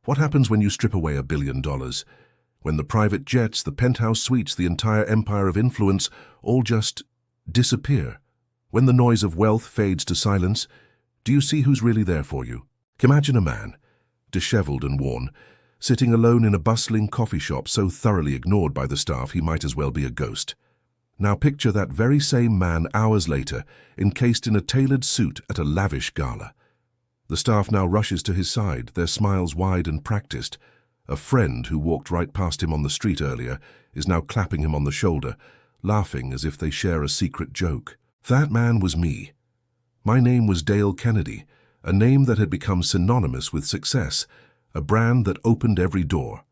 What happens when you strip away $1 billion? When the private jets, the penthouse suites, the entire empire of influence all just disappear? When the noise of wealth fades to silence, do you see who's really there for you? Imagine a man, disheveled and worn, sitting alone in a bustling coffee shop so thoroughly ignored by the staff he might as well be a ghost. Now picture that very same man hours later, encased in a tailored suit at a lavish gala. The staff now rushes to his side, their smiles wide and practiced. A friend who walked right past him on the street earlier is now clapping him on the shoulder, laughing as if they share a secret joke. That man was me. My name was Dale Kennedy, a name that had become synonymous with success, a brand that opened every door.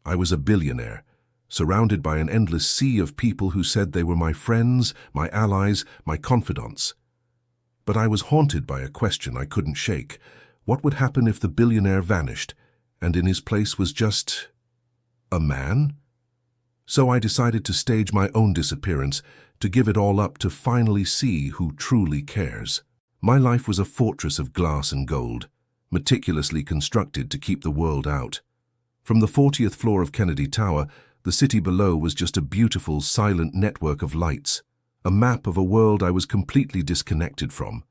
I was a billionaire, surrounded by an endless sea of people who said they were my friends, my allies, my confidants. But I was haunted by a question I couldn't shake. What would happen if the billionaire vanished, and in his place was just a man? So I decided to stage my own disappearance, to give it all up to finally see who truly cares. My life was a fortress of glass and gold, meticulously constructed to keep the world out. From the 40th floor of Kennedy Tower, the city below was just a beautiful, silent network of lights, a map of a world I was completely disconnected from.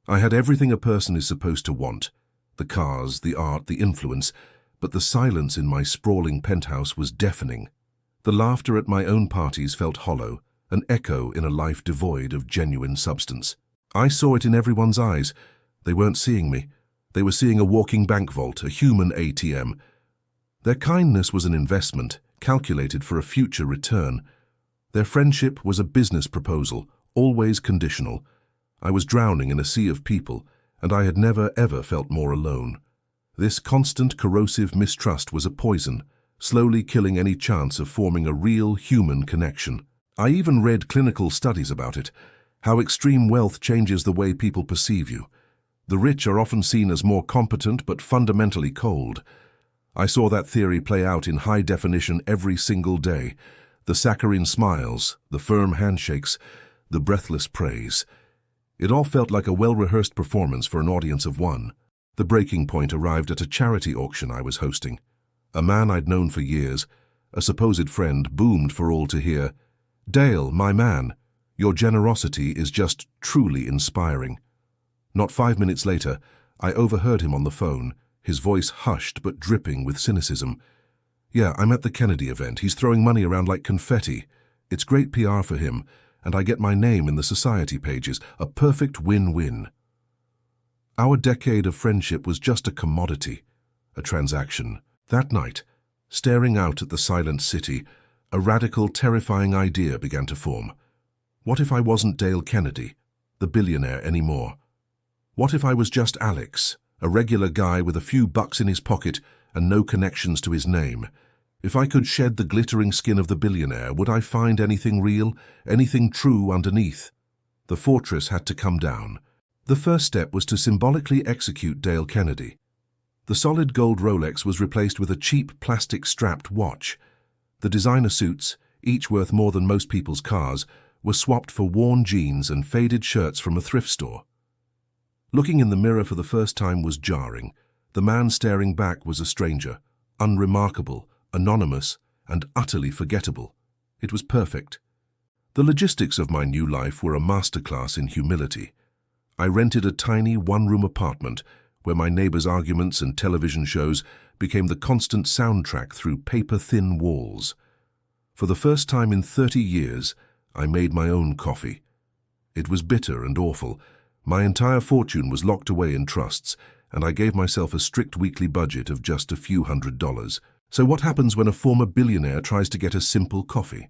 I had everything a person is supposed to want, the cars, the art, the influence, but the silence in my sprawling penthouse was deafening. The laughter at my own parties felt hollow, an echo in a life devoid of genuine substance. I saw it in everyone's eyes. They weren't seeing me. They were seeing a walking bank vault, a human ATM. Their kindness was an investment, calculated for a future return. Their friendship was a business proposal, always conditional. I was drowning in a sea of people, and I had never ever felt more alone. This constant corrosive mistrust was a poison, slowly killing any chance of forming a real human connection. I even read clinical studies about it, how extreme wealth changes the way people perceive you. The rich are often seen as more competent but fundamentally cold. I saw that theory play out in high definition every single day. The saccharine smiles, the firm handshakes, the breathless praise. It all felt like a well-rehearsed performance for an audience of one. The breaking point arrived at a charity auction I was hosting. A man I'd known for years, a supposed friend, boomed for all to hear, "Dale, my man, your generosity is just truly inspiring." Not 5 minutes later, I overheard him on the phone, his voice hushed but dripping with cynicism. "Yeah, I'm at the Kennedy event. He's throwing money around like confetti. It's great PR for him, and I get my name in the society pages. A perfect win-win." Our decade of friendship was just a commodity, a transaction. That night, staring out at the silent city, a radical, terrifying idea began to form. What if I wasn't Dale Kennedy, the billionaire, anymore? What if I was just Alex, a regular guy with a few bucks in his pocket and no connections to his name? If I could shed the glittering skin of the billionaire, would I find anything real, anything true underneath? The fortress had to come down. The first step was to symbolically execute Dale Kennedy. The solid gold Rolex was replaced with a cheap plastic-strapped watch. The designer suits, each worth more than most people's cars, were swapped for worn jeans and faded shirts from a thrift store. Looking in the mirror for the first time was jarring. The man staring back was a stranger, unremarkable, anonymous, and utterly forgettable. It was perfect. The logistics of my new life were a masterclass in humility. I rented a tiny one-room apartment where my neighbors' arguments and television shows became the constant soundtrack through paper-thin walls. For the first time in 30 years, I made my own coffee. It was bitter and awful. My entire fortune was locked away in trusts, and I gave myself a strict weekly budget of just a few $100s. So what happens when a former billionaire tries to get a simple coffee?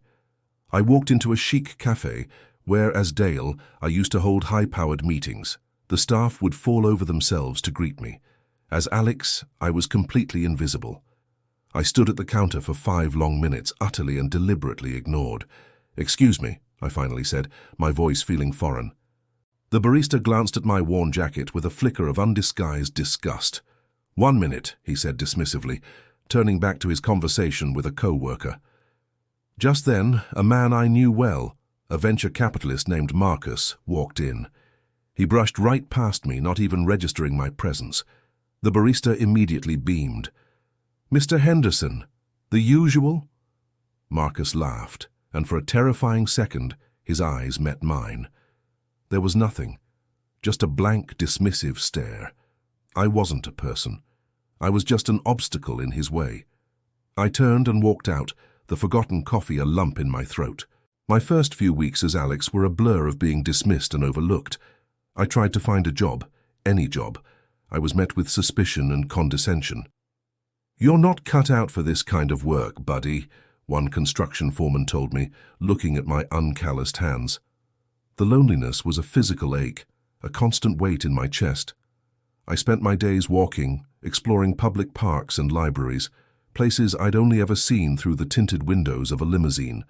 I walked into a chic cafe where, as Dale, I used to hold high-powered meetings. The staff would fall over themselves to greet me. As Alex, I was completely invisible. I stood at the counter for 5 long minutes, utterly and deliberately ignored. "Excuse me," I finally said, my voice feeling foreign. The barista glanced at my worn jacket with a flicker of undisguised disgust. "1 minute," he said dismissively, turning back to his conversation with a co-worker. Just then, a man I knew well, a venture capitalist named Marcus, walked in. He brushed right past me, not even registering my presence. The barista immediately beamed. "Mr. Henderson, the usual?" Marcus laughed, and for a terrifying second, his eyes met mine. There was nothing, just a blank, dismissive stare. I wasn't a person. I was just an obstacle in his way. I turned and walked out, the forgotten coffee a lump in my throat. My first few weeks as Alex were a blur of being dismissed and overlooked. I tried to find a job, any job. I was met with suspicion and condescension. "You're not cut out for this kind of work, buddy," one construction foreman told me, looking at my uncalloused hands. The loneliness was a physical ache, a constant weight in my chest. I spent my days walking, exploring public parks and libraries, places I'd only ever seen through the tinted windows of a limousine.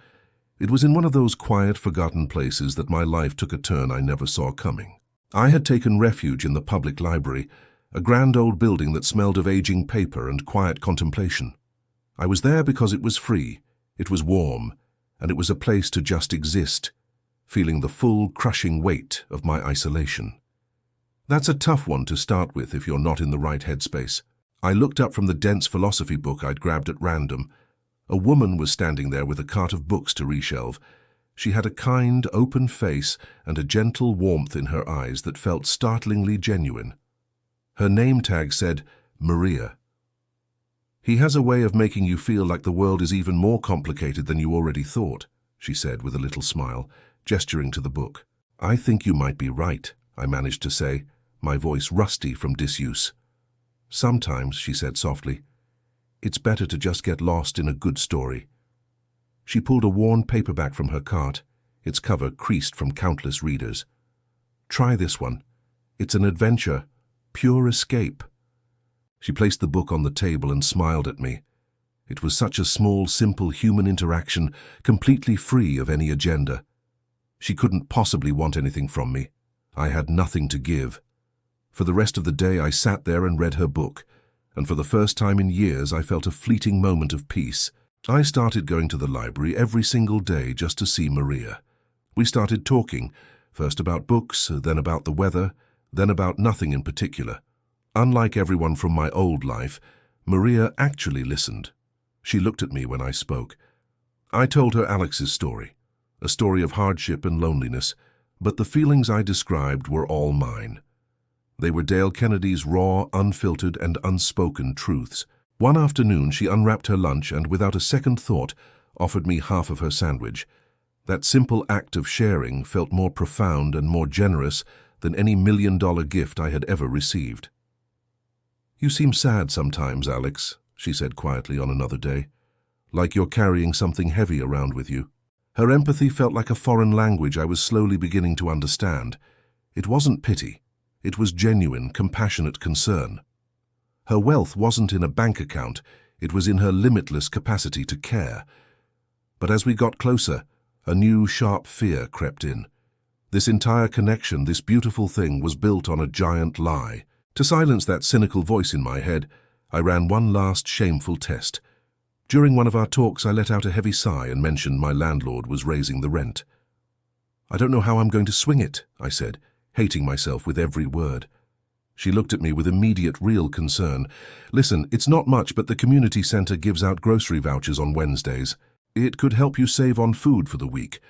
It was in one of those quiet, forgotten places that my life took a turn I never saw coming. I had taken refuge in the public library, a grand old building that smelled of aging paper and quiet contemplation. I was there because it was free, it was warm, and it was a place to just exist, feeling the full, crushing weight of my isolation. That's a tough one to start with if you're not in the right headspace. I looked up from the dense philosophy book I'd grabbed at random. A woman was standing there with a cart of books to reshelve. She had a kind, open face and a gentle warmth in her eyes that felt startlingly genuine. Her name tag said, Maria. "He has a way of making you feel like the world is even more complicated than you already thought," she said with a little smile, gesturing to the book. "I think you might be right," I managed to say, my voice rusty from disuse. "Sometimes," she said softly, "it's better to just get lost in a good story." She pulled a worn paperback from her cart, its cover creased from countless readers. "Try this one. It's an adventure, pure escape." She placed the book on the table and smiled at me. It was such a small, simple human interaction, completely free of any agenda. She couldn't possibly want anything from me. I had nothing to give. For the rest of the day I sat there and read her book, and for the first time in years I felt a fleeting moment of peace. I started going to the library every single day just to see Maria. We started talking, first about books, then about the weather, then about nothing in particular. Unlike everyone from my old life, Maria actually listened. She looked at me when I spoke. I told her Alex's story, a story of hardship and loneliness, but the feelings I described were all mine. They were Dale Kennedy's raw, unfiltered, and unspoken truths. One afternoon she unwrapped her lunch and, without a second thought, offered me half of her sandwich. That simple act of sharing felt more profound and more generous than any million-dollar gift I had ever received. "You seem sad sometimes, Alex," she said quietly on another day, "like you're carrying something heavy around with you." Her empathy felt like a foreign language I was slowly beginning to understand. It wasn't pity. It was genuine, compassionate concern. Her wealth wasn't in a bank account, it was in her limitless capacity to care. But as we got closer, a new, sharp fear crept in. This entire connection, this beautiful thing, was built on a giant lie. To silence that cynical voice in my head, I ran one last shameful test. During one of our talks, I let out a heavy sigh and mentioned my landlord was raising the rent. "I don't know how I'm going to swing it," I said, hating myself with every word. She looked at me with immediate, real concern. "Listen, it's not much, but the community center gives out grocery vouchers on Wednesdays. It could help you save on food for the week.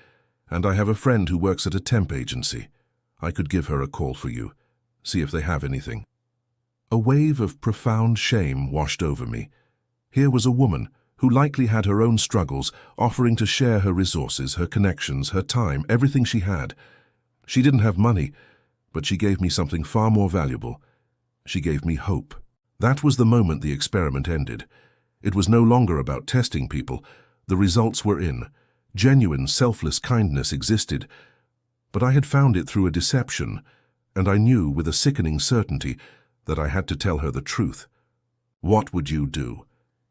And I have a friend who works at a temp agency. I could give her a call for you. See if they have anything." A wave of profound shame washed over me. Here was a woman who likely had her own struggles, offering to share her resources, her connections, her time, everything she had. She didn't have money, but she gave me something far more valuable. She gave me hope. That was the moment the experiment ended. It was no longer about testing people. The results were in. Genuine, selfless kindness existed. But I had found it through a deception, and I knew with a sickening certainty that I had to tell her the truth. What would you do?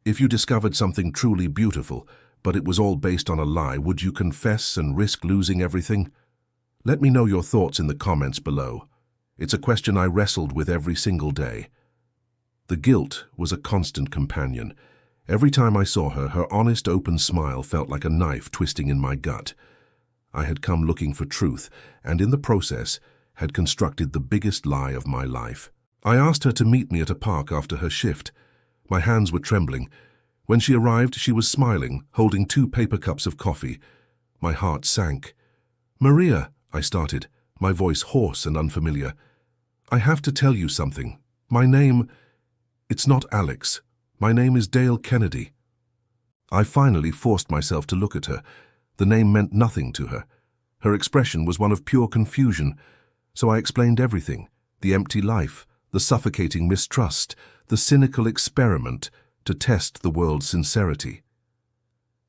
If you discovered something truly beautiful, but it was all based on a lie, would you confess and risk losing everything? Let me know your thoughts in the comments below. It's a question I wrestled with every single day. The guilt was a constant companion. Every time I saw her, her honest, open smile felt like a knife twisting in my gut. I had come looking for truth, and in the process, had constructed the biggest lie of my life. I asked her to meet me at a park after her shift. My hands were trembling. When she arrived, she was smiling, holding 2 paper cups of coffee. My heart sank. "Maria," I started, my voice hoarse and unfamiliar. "I have to tell you something. My name... It's not Alex. My name is Dale Kennedy." I finally forced myself to look at her. The name meant nothing to her. Her expression was one of pure confusion. So I explained everything: the empty life, the suffocating mistrust, the cynical experiment to test the world's sincerity.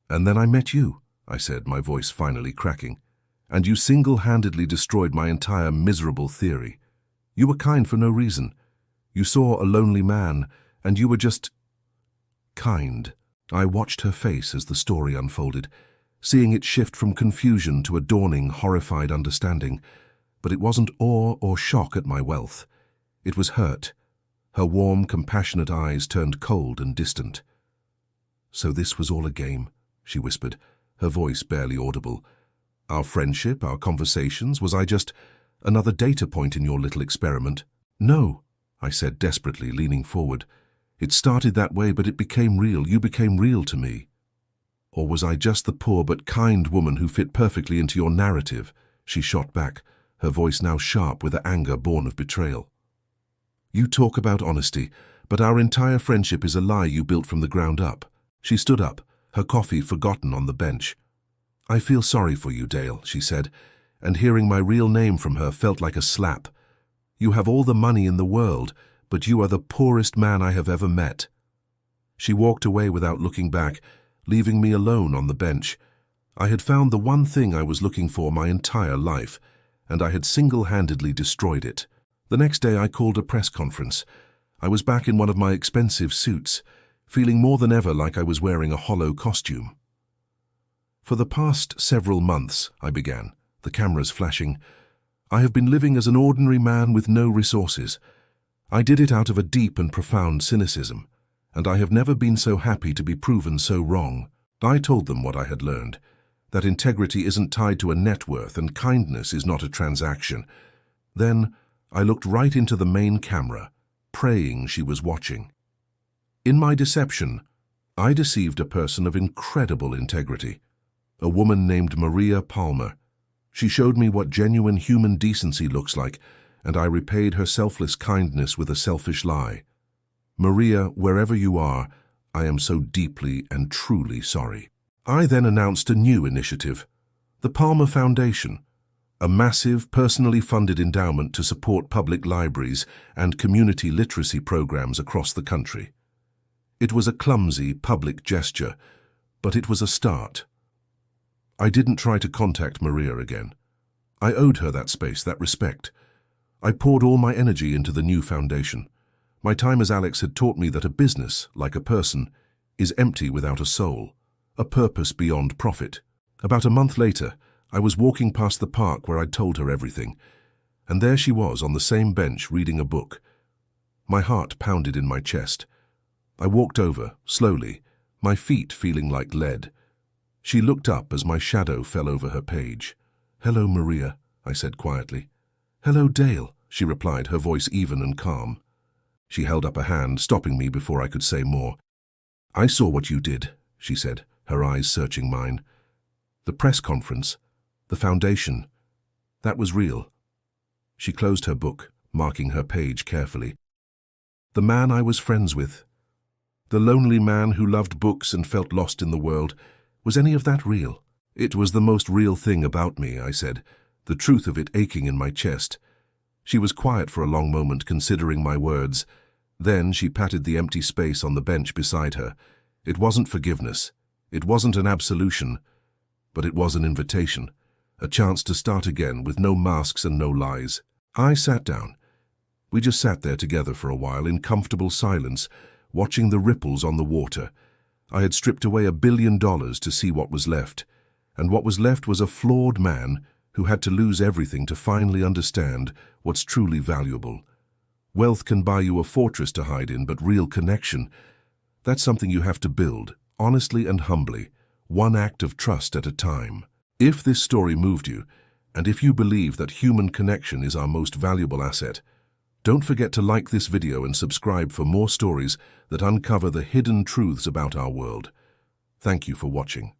"And then I met you," I said, my voice finally cracking. "And you single-handedly destroyed my entire miserable theory. You were kind for no reason. You saw a lonely man, and you were just... kind." I watched her face as the story unfolded, seeing it shift from confusion to a dawning, horrified understanding. But it wasn't awe or shock at my wealth. It was hurt. Her warm, compassionate eyes turned cold and distant. "So this was all a game," she whispered, her voice barely audible. "Our friendship, our conversations, was I just another data point in your little experiment?" "No," I said desperately, leaning forward. "It started that way, but it became real. You became real to me." "Or was I just the poor but kind woman who fit perfectly into your narrative?" She shot back, her voice now sharp with anger born of betrayal. "You talk about honesty, but our entire friendship is a lie you built from the ground up." She stood up, her coffee forgotten on the bench. "I feel sorry for you, Dale," she said, and hearing my real name from her felt like a slap. "You have all the money in the world, but you are the poorest man I have ever met." She walked away without looking back, leaving me alone on the bench. I had found the one thing I was looking for my entire life, and I had single-handedly destroyed it. The next day I called a press conference. I was back in one of my expensive suits, feeling more than ever like I was wearing a hollow costume. "For the past several months," I began, the cameras flashing, "I have been living as an ordinary man with no resources. I did it out of a deep and profound cynicism, and I have never been so happy to be proven so wrong." I told them what I had learned, that integrity isn't tied to a net worth and kindness is not a transaction. Then I looked right into the main camera, praying she was watching. In my deception, I deceived a person of incredible integrity, a woman named Maria Palmer. She showed me what genuine human decency looks like, and I repaid her selfless kindness with a selfish lie. "Maria, wherever you are, I am so deeply and truly sorry." I then announced a new initiative, the Palmer Foundation, a massive, personally funded endowment to support public libraries and community literacy programs across the country. It was a clumsy, public gesture, but it was a start. I didn't try to contact Maria again. I owed her that space, that respect. I poured all my energy into the new foundation. My time as Alex had taught me that a business, like a person, is empty without a soul, a purpose beyond profit. About a month later, I was walking past the park where I'd told her everything, and there she was on the same bench reading a book. My heart pounded in my chest. I walked over, slowly, my feet feeling like lead. She looked up as my shadow fell over her page. "Hello, Maria," I said quietly. "Hello, Dale," she replied, her voice even and calm. She held up a hand, stopping me before I could say more. "I saw what you did," she said, her eyes searching mine. "The press conference, the foundation, that was real." She closed her book, marking her page carefully. "The man I was friends with, the lonely man who loved books and felt lost in the world, was any of that real?" "It was the most real thing about me," I said, the truth of it aching in my chest. She was quiet for a long moment, considering my words. Then she patted the empty space on the bench beside her. It wasn't forgiveness. It wasn't an absolution. But it was an invitation, a chance to start again with no masks and no lies. I sat down. We just sat there together for a while in comfortable silence, watching the ripples on the water. I had stripped away $1 billion to see what was left, and what was left was a flawed man who had to lose everything to finally understand what's truly valuable. Wealth can buy you a fortress to hide in, but real connection, that's something you have to build, honestly and humbly, one act of trust at a time. If this story moved you, and if you believe that human connection is our most valuable asset, Don't forget to like this video and subscribe for more stories that uncover the hidden truths about our world. Thank you for watching.